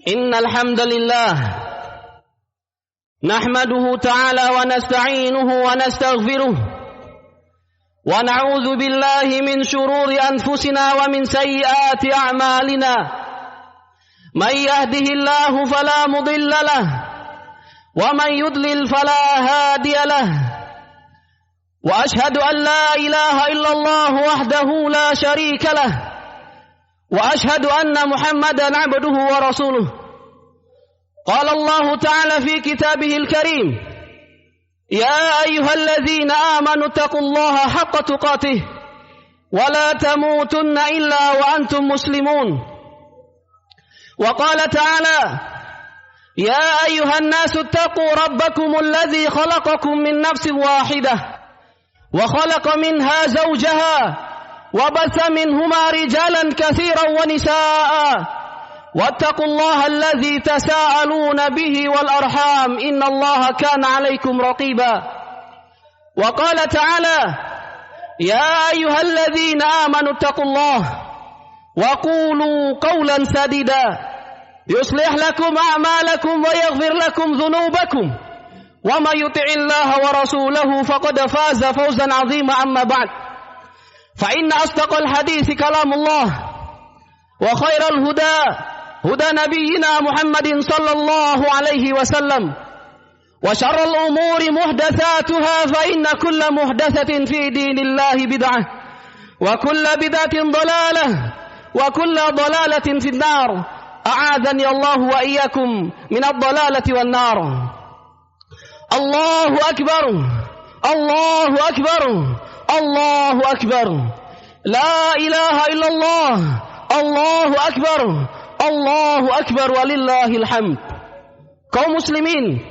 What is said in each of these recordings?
Innal hamdalillah nahmaduhu ta'ala wa nasta'inuhu wa nastaghfiruh wa na'udzu billahi min shururi anfusina wa min sayyiati a'malina. May yahdihillahu fala mudilla lahu wa man yudlil fala hadiya lahu. Wa ashhadu an la ilaha illallah wahdahu la sharika lahu. وأشهد أن محمدا عبده ورسوله. قال الله تعالى في كتابه الكريم: يا أيها الذين آمنوا اتقوا الله حق تقاته ولا تموتن إلا وأنتم مسلمون. وقال تعالى: يا أيها الناس اتقوا ربكم الذي خلقكم من نفس واحدة وخلق منها زوجها وبث منهما رجالا كثيرا ونساء واتقوا الله الذي تساءلون به والأرحام إن الله كان عليكم رقيبا. وقال تعالى: يا أيها الذين آمنوا اتقوا الله وقولوا قولا سديدا يصلح لكم أعمالكم ويغفر لكم ذنوبكم ومن يطع الله ورسوله فقد فاز فوزا عظيما. أما بعد، فإن أصدق الحديث كلام الله وخير الهدى هدى نبينا محمد صلى الله عليه وسلم وشر الأمور محدثاتها فإن كل محدثة في دين الله بدعة وكل بدعة ضلالة وكل ضلالة في النار. أعاذني الله وإياكم من الضلالة والنار. الله أكبر الله أكبر الله أكبر لا إله إلا الله الله أكبر الله أكبر walillahil hamd. Kaum muslimin,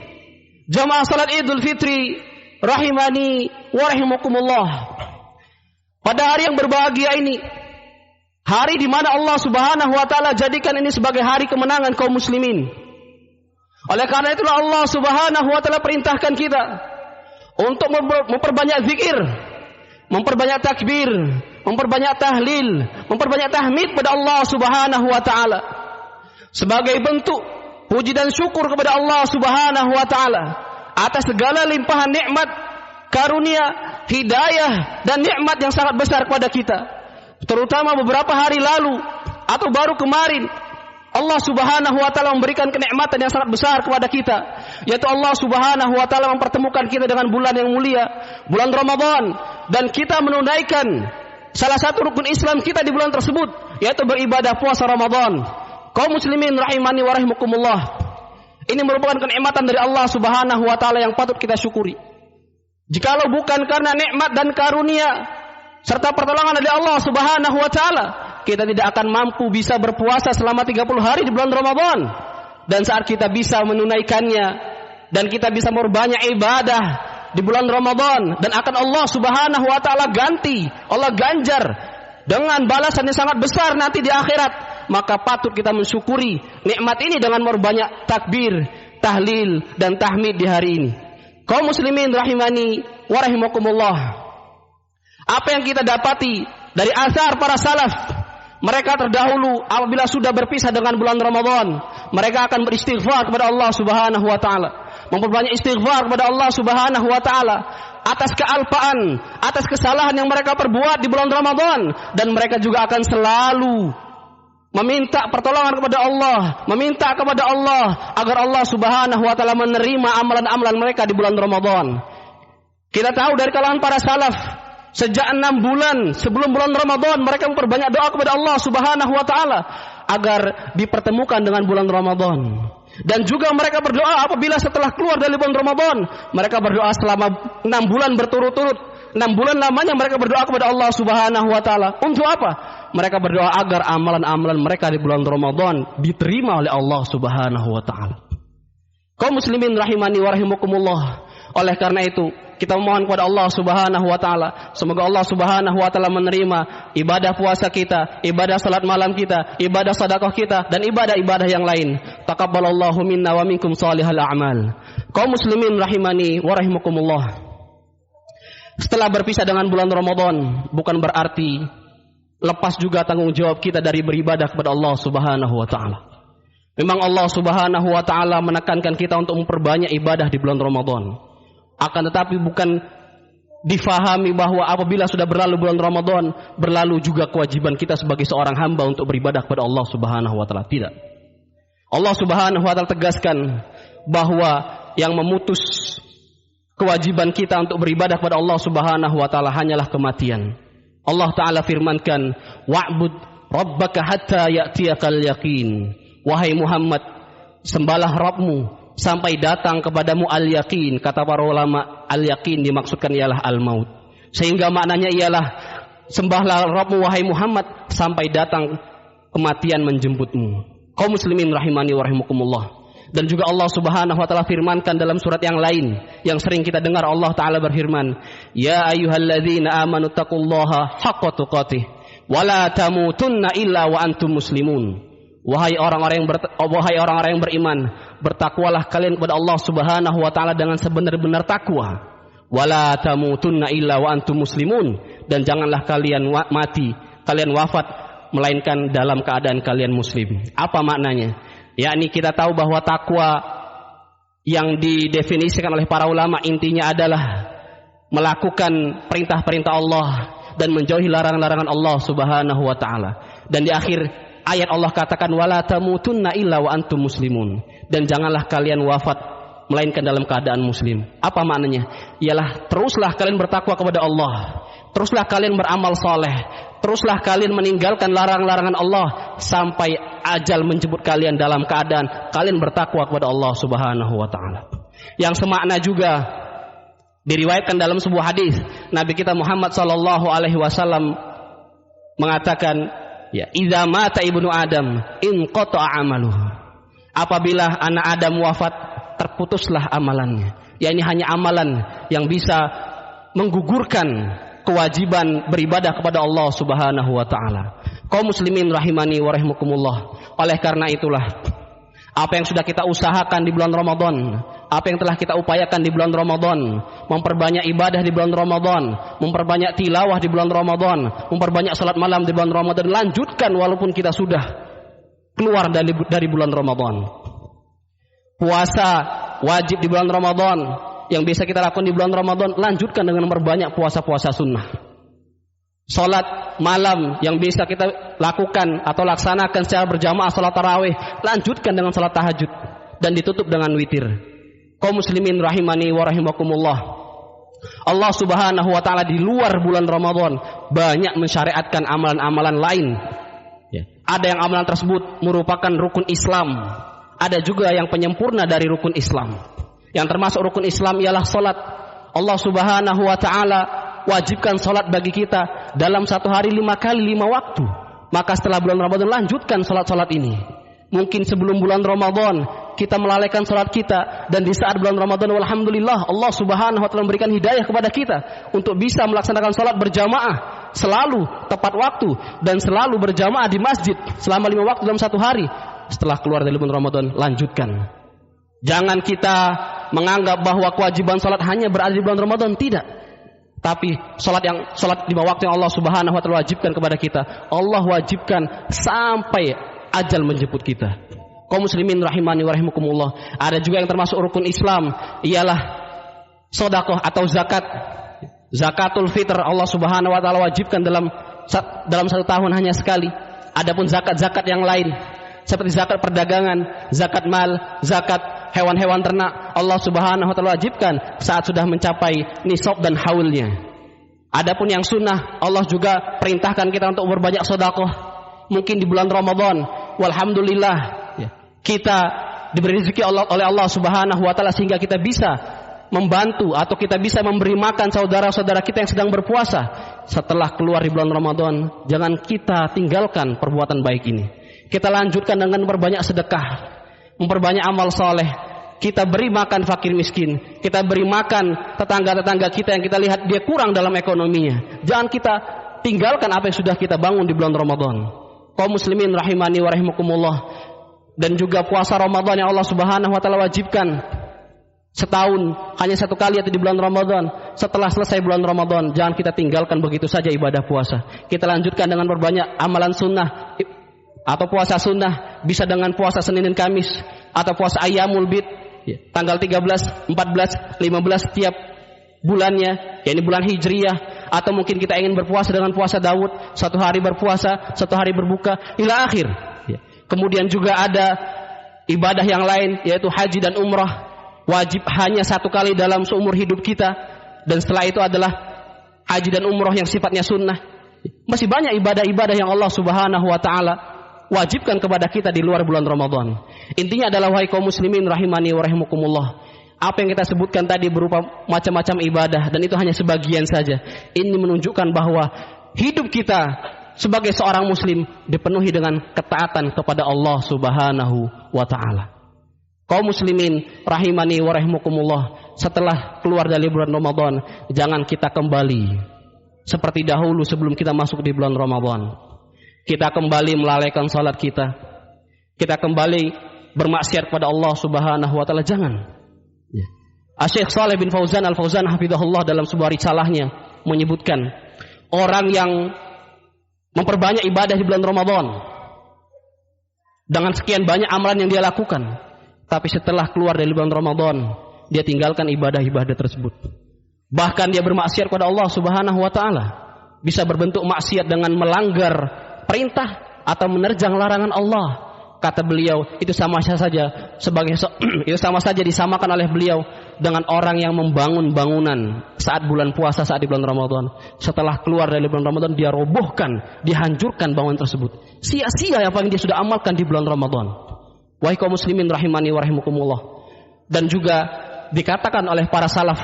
jamaah salat Idul Fitri rahimani wa rahimakumullah. Pada hari yang berbahagia ini, hari di mana Allah Subhanahu wa taala jadikan ini sebagai hari kemenangan kaum muslimin. Oleh karena itulah Allah Subhanahu wa taala perintahkan kita untuk memperbanyak zikir, memperbanyak takbir, memperbanyak tahlil, memperbanyak tahmid pada Allah Subhanahu wa taala sebagai bentuk puji dan syukur kepada Allah Subhanahu wa taala atas segala limpahan nikmat, karunia, hidayah dan nikmat yang sangat besar kepada kita. Terutama beberapa hari lalu atau baru kemarin Allah Subhanahu wa taala memberikan kenikmatan yang sangat besar kepada kita, yaitu Allah Subhanahu wa taala mempertemukan kita dengan bulan yang mulia, bulan Ramadan, dan kita menunaikan salah satu rukun Islam kita di bulan tersebut, yaitu beribadah puasa Ramadan. Kaum muslimin rahimani wa rahimakumullah. Ini merupakan kenikmatan dari Allah Subhanahu wa taala yang patut kita syukuri. Jikalau bukan karena nikmat dan karunia serta pertolongan dari Allah Subhanahu wa taala, kita tidak akan mampu bisa berpuasa selama 30 hari di bulan Ramadan. Dan saat kita bisa menunaikannya dan kita bisa memperbanyak ibadah di bulan Ramadan, dan akan Allah Subhanahu wa taala ganti, Allah ganjar dengan balasan yang sangat besar nanti di akhirat, maka patut kita mensyukuri nikmat ini dengan memperbanyak takbir, tahlil dan tahmid di hari ini. Kaum muslimin rahimani wa rahimakumullah. Apa yang kita dapati dari asar para salaf, mereka terdahulu apabila sudah berpisah dengan bulan Ramadan, mereka akan beristighfar kepada Allah Subhanahu wa taala, memperbanyak istighfar kepada Allah Subhanahu wa taala atas kealpaan, atas kesalahan yang mereka perbuat di bulan Ramadan, dan mereka juga akan selalu meminta pertolongan kepada Allah, meminta kepada Allah agar Allah Subhanahu wa taala menerima amalan-amalan mereka di bulan Ramadan. Kita tahu dari kalangan para salaf, sejak 6 bulan sebelum bulan Ramadan mereka memperbanyak doa kepada Allah Subhanahu wa taala agar dipertemukan dengan bulan Ramadan. Dan juga mereka berdoa apabila setelah keluar dari bulan Ramadan, mereka berdoa selama 6 bulan berturut-turut. 6 bulan lamanya mereka berdoa kepada Allah Subhanahu wa taala. Untuk apa? Mereka berdoa agar amalan-amalan mereka di bulan Ramadan diterima oleh Allah Subhanahu wa taala. Kaum muslimin rahimani wa rahimakumullah. Oleh karena itu, kita memohon kepada Allah Subhanahu wa taala, semoga Allah Subhanahu wa taala menerima ibadah puasa kita, ibadah salat malam kita, ibadah sedekah kita, dan ibadah-ibadah yang lain. Taqabbalallahu minna wa minkum shalihal a'mal. Kaum muslimin rahimani wa rahimakumullah. Setelah berpisah dengan bulan Ramadan, bukan berarti lepas juga tanggung jawab kita dari beribadah kepada Allah Subhanahu wa taala. Memang Allah Subhanahu wa taala menekankan kita untuk memperbanyak ibadah di bulan Ramadan. Akan tetapi bukan difahami bahwa apabila sudah berlalu bulan Ramadan, berlalu juga kewajiban kita sebagai seorang hamba untuk beribadah kepada Allah Subhanahu wa taala. Tidak. Allah Subhanahu wa taala tegaskan bahwa yang memutus kewajiban kita untuk beribadah kepada Allah Subhanahu wa taala hanyalah kematian. Allah taala firmankan, "Wa'bud rabbaka hatta ya'tiyakal yaqin." Wahai Muhammad, sembahlah Rabbmu sampai datang kepadamu al-yaqin. Kata para ulama, al-yaqin dimaksudkan ialah al-maut. Sehingga maknanya ialah sembahlah Rabbmu wahai Muhammad sampai datang kematian menjemputmu. Kaum muslimin rahimani wa rahimakumullah. Dan juga Allah Subhanahu wa taala firmankan dalam surat yang lain yang sering kita dengar, Allah taala berfirman, "Ya ayyuhalladzina amanu taqullaha haqqa tuqatih wa la tamutunna illa wa antum muslimun." Wahai orang-orang yang beriman, bertakwalah kalian kepada Allah Subhanahu wa taala dengan sebenar-benar takwa. Wala tamutunna illa wa antum muslimun, dan janganlah kalian mati, kalian wafat melainkan dalam keadaan kalian muslim. Apa maknanya? Yakni kita tahu bahwa takwa yang didefinisikan oleh para ulama intinya adalah melakukan perintah-perintah Allah dan menjauhi larangan-larangan Allah Subhanahu wa taala. Dan di akhir ayat Allah katakan, wala tamutunna illa wa antum muslimun, dan janganlah kalian wafat melainkan dalam keadaan muslim. Apa maknanya? Ialah teruslah kalian bertakwa kepada Allah, teruslah kalian beramal soleh, teruslah kalian meninggalkan larangan-larangan Allah sampai ajal menjemput kalian dalam keadaan kalian bertakwa kepada Allah Subhanahu wa taala. Yang semakna juga diriwayatkan dalam sebuah hadis, Nabi kita Muhammad sallallahu alaihi wasallam mengatakan, ya, idza mata ibnu Adam inqata'a amaluhu. Apabila anak Adam wafat, terputuslah amalannya. Ya, ini hanya amalan yang bisa menggugurkan kewajiban beribadah kepada Allah Subhanahu wa taala. Kaum muslimin rahimani wa rahimakumullah. Oleh karena itulah, apa yang sudah kita usahakan di bulan Ramadan, apa yang telah kita upayakan di bulan Ramadan, memperbanyak ibadah di bulan Ramadan, memperbanyak tilawah di bulan Ramadan, memperbanyak salat malam di bulan Ramadan, lanjutkan walaupun kita sudah keluar dari bulan Ramadan. Puasa wajib di bulan Ramadan, yang bisa kita lakukan di bulan Ramadan, lanjutkan dengan memperbanyak puasa-puasa sunnah. Salat malam yang bisa kita lakukan atau laksanakan secara berjamaah, salat tarawih, lanjutkan dengan salat tahajud dan ditutup dengan witir. Kaum muslimin rahimani wa rahimakumullah. Allah Subhanahu wa taala di luar bulan Ramadan banyak mensyariatkan amalan-amalan lain. Ya. Ada yang amalan tersebut merupakan rukun Islam, ada juga yang penyempurna dari rukun Islam. Yang termasuk rukun Islam ialah salat. Allah Subhanahu wa taala wajibkan salat bagi kita dalam satu hari 5 kali 5 waktu. Maka setelah bulan Ramadan lanjutkan salat-salat ini. Mungkin sebelum bulan Ramadan kita melalaikan salat kita, dan di saat bulan Ramadan alhamdulillah Allah Subhanahu wa taala memberikan hidayah kepada kita untuk bisa melaksanakan salat berjamaah selalu tepat waktu dan selalu berjamaah di masjid selama 5 waktu dalam satu hari. Setelah keluar dari bulan Ramadan, lanjutkan. Jangan kita menganggap bahwa kewajiban salat hanya berada di bulan Ramadan, tidak. Tapi salat 5 waktu yang Allah Subhanahu wa taala wajibkan kepada kita, Allah wajibkan sampai ajal menjemput kita. Kaum muslimin rahimani wa rahimakumullah. Ada juga yang termasuk rukun Islam, ialah sedekah atau zakat. Zakatul fitr Allah Subhanahu wa taala wajibkan dalam satu tahun hanya sekali. Adapun zakat-zakat yang lain seperti zakat perdagangan, zakat mal, zakat hewan-hewan ternak, Allah Subhanahu wa taala wajibkan saat sudah mencapai nisab dan haulnya. Adapun yang sunnah, Allah juga perintahkan kita untuk berbanyak sedekah. Mungkin di bulan Ramadan, walhamdulillah, kita diberi rezeki oleh Allah Subhanahu wa taala sehingga kita bisa membantu atau kita bisa memberi makan saudara-saudara kita yang sedang berpuasa. Setelah keluar di bulan Ramadan, jangan kita tinggalkan perbuatan baik ini. Kita lanjutkan dengan memperbanyak sedekah, memperbanyak amal soleh. Kita beri makan fakir miskin, kita beri makan tetangga-tetangga kita yang kita lihat dia kurang dalam ekonominya. Jangan kita tinggalkan apa yang sudah kita bangun di bulan Ramadan. Kaum muslimin rahimani wa rahimakumullah. Dan juga puasa Ramadan yang Allah Subhanahu wa taala wajibkan setahun hanya satu kali atau di bulan Ramadan. Setelah selesai bulan Ramadan, jangan kita tinggalkan begitu saja ibadah puasa. Kita lanjutkan dengan berbanyak amalan sunnah, Atau puasa sunnah bisa dengan puasa Senin dan Kamis, atau puasa Ayyamul Bid, tanggal 13, 14, 15 tiap bulannya, yakni bulan Hijriyah. Atau mungkin kita ingin berpuasa dengan puasa Daud, 1 hari berpuasa, 1 hari berbuka, ila akhir. Kemudian juga ada ibadah yang lain, yaitu haji dan umrah, wajib hanya 1 kali dalam seumur hidup kita, dan setelah itu adalah haji dan umrah yang sifatnya sunnah. Masih banyak ibadah-ibadah yang Allah Subhanahu wa taala wajibkan kepada kita di luar bulan Ramadan. Intinya adalah, wahai kaum muslimin rahimani wa rahimakumullah, apa yang kita sebutkan tadi berupa macam-macam ibadah, dan itu hanya sebagian saja. Ini menunjukkan bahwa hidup kita sebagai seorang muslim dipenuhi dengan ketaatan kepada Allah Subhanahu wa taala. Kaum muslimin rahimani wa rahimakumullah, setelah keluar dari bulan Ramadan, jangan kita kembali seperti dahulu sebelum kita masuk di bulan Ramadan. Kita kembali melalaikan salat kita. Kita kembali bermaksiat kepada Allah Subhanahu wa taala, jangan. Syekh Shalih bin Fauzan Al-Fauzan hafizahullah dalam sebuah risalahnya menyebutkan, orang yang memperbanyak ibadah di bulan Ramadan dengan sekian banyak amalan yang dia lakukan, tapi setelah keluar dari bulan Ramadan dia tinggalkan ibadah-ibadah tersebut. Bahkan dia bermaksiat kepada Allah Subhanahu wa taala. Bisa berbentuk maksiat dengan melanggar perintah atau menerjang larangan Allah. Kata beliau, itu sama saja itu sama saja disamakan oleh beliau dengan orang yang membangun bangunan saat bulan puasa, saat di bulan Ramadan. Setelah keluar dari bulan Ramadan, dia robohkan, dihancurkan bangunan tersebut. Sia-sia apa yang dia sudah amalkan di bulan Ramadan. Wahai kaum muslimin rahimani wa rahimakumullah. Dan juga dikatakan oleh para salaf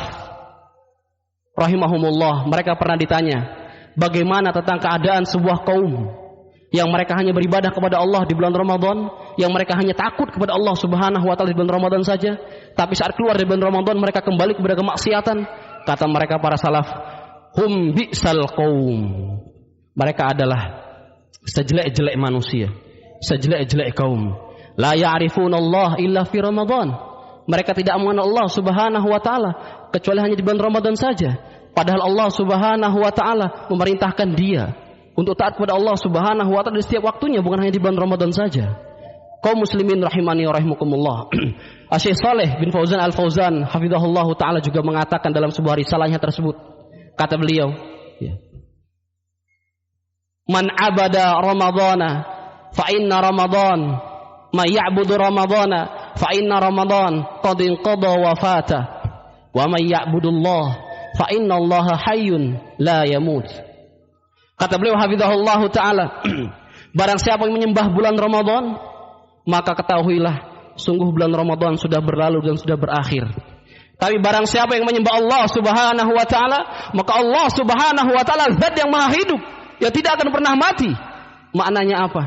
rahimahumullah, mereka pernah ditanya, bagaimana tentang keadaan sebuah kaum yang mereka hanya beribadah kepada Allah di bulan Ramadan, yang mereka hanya takut kepada Allah Subhanahu wa taala di bulan Ramadan saja, tapi saat keluar dari bulan Ramadan mereka kembali kepada kemaksiatan. Kata mereka para salaf, hum bi'sal qaum. Mereka adalah sejelek-jelek manusia, sejelek-jelek kaum. La ya'rifuna Allah illa fi Ramadan. Mereka tidak mengenal Allah Subhanahu wa taala kecuali hanya di bulan Ramadan saja. Padahal Allah Subhanahu wa taala memerintahkan dia untuk taat kepada Allah Subhanahu wa taala di setiap waktunya, bukan hanya di bulan Ramadan saja. Kaum muslimin rahimani wa rahimakumullah. Syekh Shalih bin Fauzan Al-Fauzan hafizahullahu taala juga mengatakan dalam sebuah risalahnya tersebut, kata beliau, man abada ramadhana fa inna ramadan ma ya'budu ramadhana fa inna ramadan qad inqada wa fata wa man ya'budullah fa inna allaha hayyun la yamut. Kata beliau hafizahullahu ta'ala, barang siapa yang menyembah bulan Ramadan, maka ketahuilah sungguh bulan Ramadan sudah berlalu dan sudah berakhir. Tapi barang siapa yang menyembah Allah Subhanahu wa ta'ala, maka Allah Subhanahu wa ta'ala zat yang maha hidup, yang tidak akan pernah mati. Maknanya apa?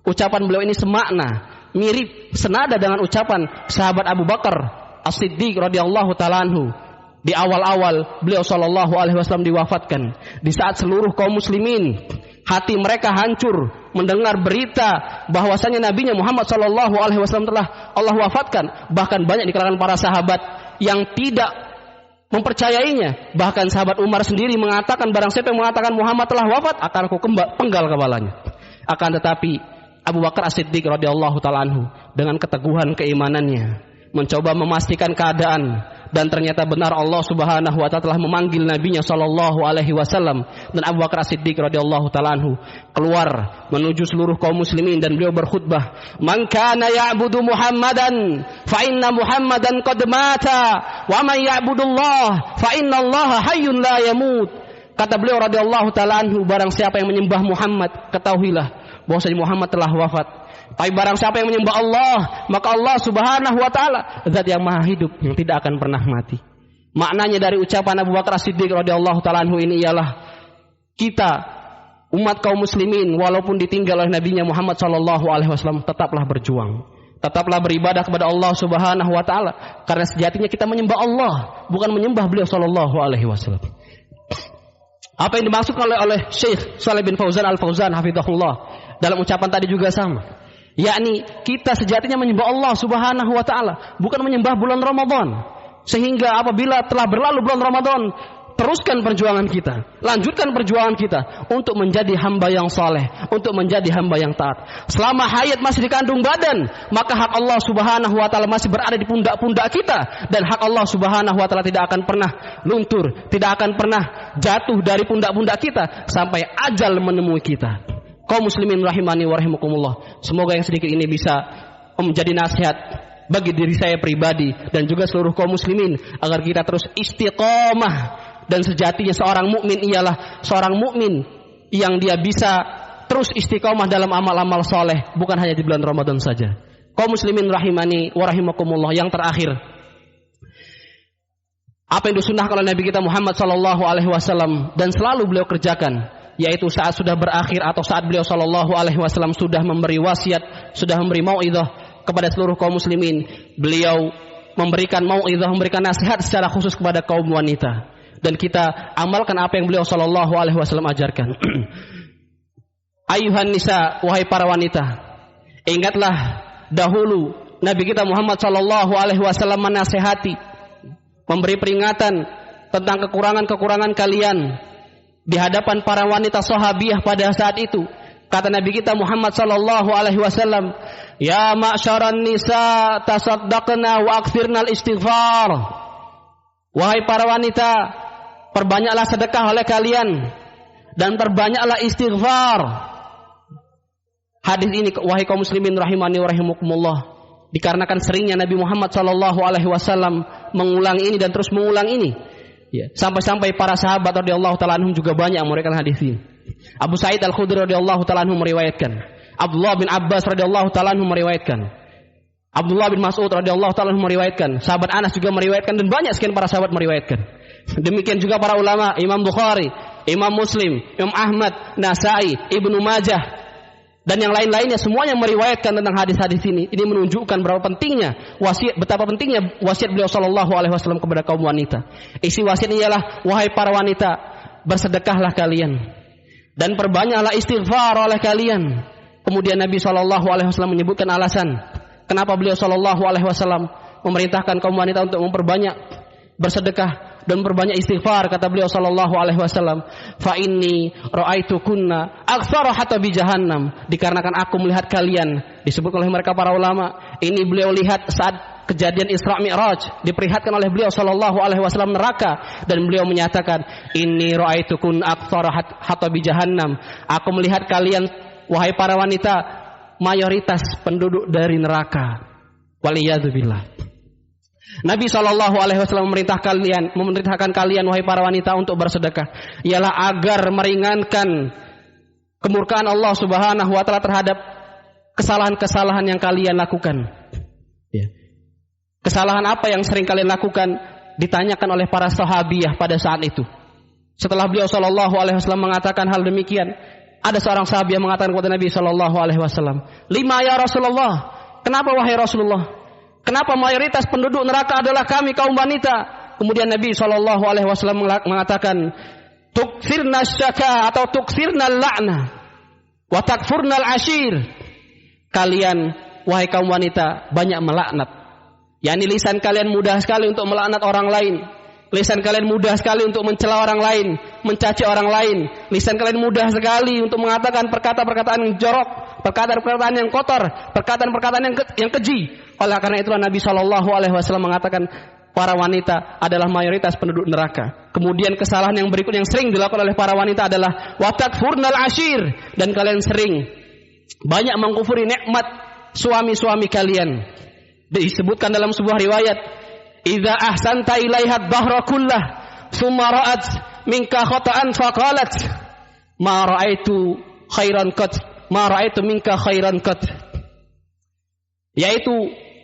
Ucapan beliau ini semakna, mirip, senada dengan ucapan sahabat Abu Bakar As-Siddiq radhiyallahu ta'ala anhu. Di awal-awal beliau sallallahu alaihi wasallam diwafatkan, di saat seluruh kaum muslimin hati mereka hancur mendengar berita bahwasanya nabinya Muhammad sallallahu alaihi wasallam telah Allah wafatkan. Bahkan banyak di kalangan para sahabat yang tidak mempercayainya. Bahkan sahabat Umar sendiri mengatakan, barang siapa yang mengatakan Muhammad telah wafat, akan aku penggal kepalanya. Akan tetapi Abu Bakar As-Siddiq radhiyallahu ta'ala anhu dengan keteguhan keimanannya mencoba memastikan keadaan, dan ternyata benar Allah Subhanahu wa taala telah memanggil nabinya sallallahu alaihi wasallam, dan Abu Bakar As-Siddiq radhiyallahu taala anhu keluar menuju seluruh kaum muslimin dan beliau berkhutbah, "Man kana ya'budu Muhammadan fa inna Muhammadan qad mata wa man ya'budullah fa inna Allaha hayyun la yamut." Kata beliau radhiyallahu taala anhu, barang siapa yang menyembah Muhammad, ketahuilah bahwasanya Muhammad telah wafat. Tapi barang siapa yang menyembah Allah, maka Allah Subhanahu wa taala zat yang maha hidup yang tidak akan pernah mati. Maknanya dari ucapan Abu Bakar As-Siddiq radhiyallahu taala anhu ini ialah kita umat kaum muslimin walaupun ditinggal oleh nabinya Muhammad sallallahu alaihi wasallam tetaplah berjuang. Tetaplah beribadah kepada Allah Subhanahu wa taala, karena sejatinya kita menyembah Allah, bukan menyembah beliau sallallahu alaihi wasallam. Apa yang dimaksudkan oleh Syekh Shalih bin Fauzan Al-Fauzan hafizahullah dalam ucapan tadi juga sama. Yakni kita sejatinya menyembah Allah Subhanahu wa taala, bukan menyembah bulan Ramadan. Sehingga apabila telah berlalu bulan Ramadan, teruskan perjuangan kita, lanjutkan perjuangan kita untuk menjadi hamba yang saleh, untuk menjadi hamba yang taat. Selama hayat masih dikandung badan, maka hak Allah Subhanahu wa taala masih berada di pundak-pundak kita, dan hak Allah Subhanahu wa taala tidak akan pernah luntur, tidak akan pernah jatuh dari pundak-pundak kita sampai ajal menemui kita. Kaum muslimin rahimani wa rahimakumullah, semoga yang sedikit ini bisa menjadi nasihat bagi diri saya pribadi dan juga seluruh kaum muslimin agar kita terus istiqomah. Dan sejatinya seorang mukmin ialah seorang mukmin yang dia bisa terus istiqomah dalam amal-amal soleh, bukan hanya di bulan Ramadan saja. Kaum muslimin rahimani wa rahimakumullah, yang terakhir, apa yang disunnahkan oleh Nabi kita Muhammad sallallahu alaihi wasallam dan selalu beliau kerjakan, yaitu saat sudah berakhir atau saat beliau sallallahu alaihi wasallam sudah memberi wasiat, sudah memberi mau'izah kepada seluruh kaum muslimin, beliau memberikan mau'izah, memberikan nasihat secara khusus kepada kaum wanita. Dan kita amalkan apa yang beliau sallallahu alaihi wasallam ajarkan. Ayuhan nisa, wahai para wanita, ingatlah dahulu Nabi kita Muhammad sallallahu alaihi wasallam menasihati, memberi peringatan tentang kekurangan-kekurangan kalian di hadapan para wanita sahabiyah pada saat itu. Kata Nabi kita Muhammad sallallahu alaihi wasallam, "Ya ma'syaran nisa, tasaddaqna wa aktsirnal istighfar." Wahai para wanita, perbanyaklah sedekah oleh kalian dan perbanyaklah istighfar. Hadis ini, wahai kaum muslimin rahimani wa rahimakumullah, dikarenakan seringnya Nabi Muhammad sallallahu alaihi wasallam mengulang ini dan terus mengulang ini, ya, sampai-sampai para sahabat radhiyallahu taala anhum juga banyak meriwayatkan hadis ini. Abu Sa'id Al-Khudri radhiyallahu taala anhu meriwayatkan, Abdullah bin Abbas radhiyallahu taala anhu meriwayatkan, Abdullah bin Mas'ud radhiyallahu taala anhu meriwayatkan, sahabat Anas juga meriwayatkan, dan banyak sekian para sahabat meriwayatkan. Demikian juga para ulama, Imam Bukhari, Imam Muslim, Imam Ahmad, Nasai, Ibnu Majah, dan yang lain-lainnya semuanya meriwayatkan tentang hadis-hadis ini. Ini menunjukkan berapa pentingnya wasiat, betapa pentingnya wasiat beliau sallallahu alaihi wasallam kepada kaum wanita. Isi wasiat ialah, wahai para wanita, bersedekahlah kalian dan perbanyaklah istighfar oleh kalian. Kemudian Nabi sallallahu alaihi wasallam menyebutkan alasan kenapa beliau sallallahu alaihi wasallam memerintahkan kaum wanita untuk memperbanyak bersedekah dan berbanyak istighfar. Kata beliau sallallahu alaihi wasallam, fa inni ra'aitukunna aktsara hatta bi jahannam, dikarenakan aku melihat kalian. Disebut oleh mereka para ulama, ini beliau lihat saat kejadian Isra Mi'raj, diperlihatkan oleh beliau sallallahu alaihi wasallam neraka, dan beliau menyatakan, inni ra'aitukun aktsara hatta bi jahannam, aku melihat kalian wahai para wanita mayoritas penduduk dari neraka. Waliyadzubillah. Nabi sallallahu alaihi wasallam memerintahkan kalian wahai para wanita untuk bersedekah, ialah agar meringankan kemurkaan Allah Subhanahu wa taala terhadap kesalahan-kesalahan yang kalian lakukan. Ya. Kesalahan apa yang sering kalian lakukan? Ditanyakan oleh para sahabiyah pada saat itu. Setelah beliau sallallahu alaihi wasallam mengatakan hal demikian, ada seorang sahabiah mengatakan kepada Nabi sallallahu alaihi wasallam, "Lima ya Rasulullah?" Kenapa wahai Rasulullah? Kenapa mayoritas penduduk neraka adalah kami kaum wanita? Kemudian Nabi sallallahu alaihi wasallam mengatakan, "Tukthirna syaka atau tukthirna la'na wa takfurna al-ashir." Kalian wahai kaum wanita banyak melaknat. Yani lisan kalian mudah sekali untuk melaknat orang lain. Lisan kalian mudah sekali untuk mencela orang lain, mencaci orang lain. Lisan kalian mudah sekali untuk mengatakan perkataan-perkataan yang jorok, perkataan-perkataan yang kotor, perkataan-perkataan yang keji. Oleh karena itulah Nabi sallallahu alaihi wasallam mengatakan para wanita adalah mayoritas penduduk neraka. Kemudian kesalahan yang berikut yang sering dilakukan oleh para wanita adalah watakfurnal ashir, dan kalian sering banyak mengkufuri nikmat suami-suami kalian. Disebutkan dalam sebuah riwayat, idza ahsanta ilaiha dhahra kullah thumma ra'at minka khata'an faqalat ma ra'aitu khairan qat ma ra'aitu minka khairan qat. Yaitu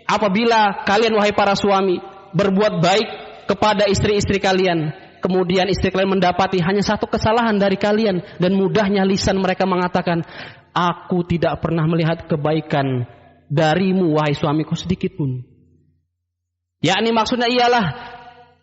apabila kalian wahai para suami berbuat baik kepada istri-istri kalian, kemudian istri kalian mendapati hanya satu kesalahan dari kalian, dan mudahnya lisan mereka mengatakan, aku tidak pernah melihat kebaikan darimu wahai suamiku sedikit pun. Yakni maksudnya ialah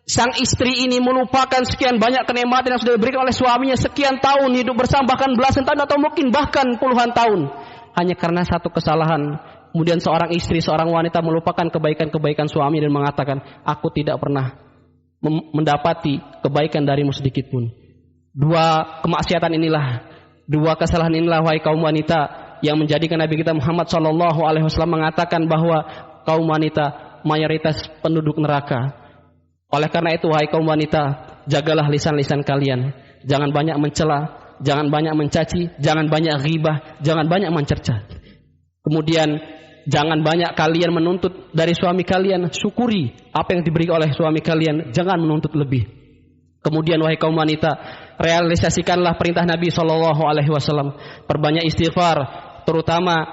sang istri ini melupakan sekian banyak kenikmatan yang sudah diberikan oleh suaminya, sekian tahun hidup bersama, bahkan belasan tahun atau mungkin bahkan puluhan tahun, hanya karena satu kesalahan. Kemudian seorang istri, seorang wanita melupakan kebaikan-kebaikan suami dan mengatakan, aku tidak pernah mendapati kebaikan darimu sedikit pun. Dua kemaksiatan inilah, dua kesalahan inilah wahai kaum wanita yang menjadikan Nabi kita Muhammad SAW mengatakan bahwa kaum wanita mayoritas penduduk neraka. Oleh karena itu wahai kaum wanita, jagalah lisan-lisan kalian. Jangan banyak mencela, jangan banyak mencaci, jangan banyak ghibah, jangan banyak mencerca. Kemudian jangan banyak kalian menuntut dari suami kalian, syukuri apa yang diberi oleh suami kalian, jangan menuntut lebih. Kemudian wahai kaum wanita, realisasikanlah perintah Nabi SAW, perbanyak istighfar, terutama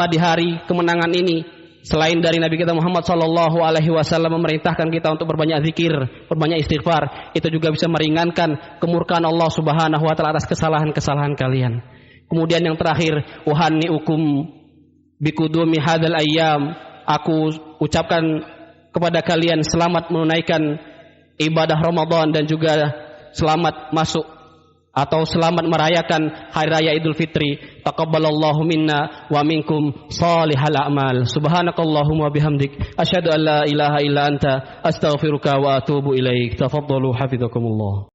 di hari kemenangan ini. Selain dari Nabi kita Muhammad SAW memerintahkan kita untuk berbanyak zikir, berbanyak istighfar, itu juga bisa meringankan kemurkaan Allah Subhanahu wa taala atas kesalahan-kesalahan kalian. Kemudian yang terakhir, uhanniukum biqudumi hadzal ayyam, aku ucapkan kepada kalian selamat menunaikan ibadah Ramadan dan juga selamat masuk atau selamat merayakan hari raya Idul Fitri. Taqabbalallahu minna wa minkum salihal a'mal. Subhanakallahumma bihamdik asyhadu an la ilaha illa anta astaghfiruka wa atubu ilaik. Tafaddalu hafizakumullah.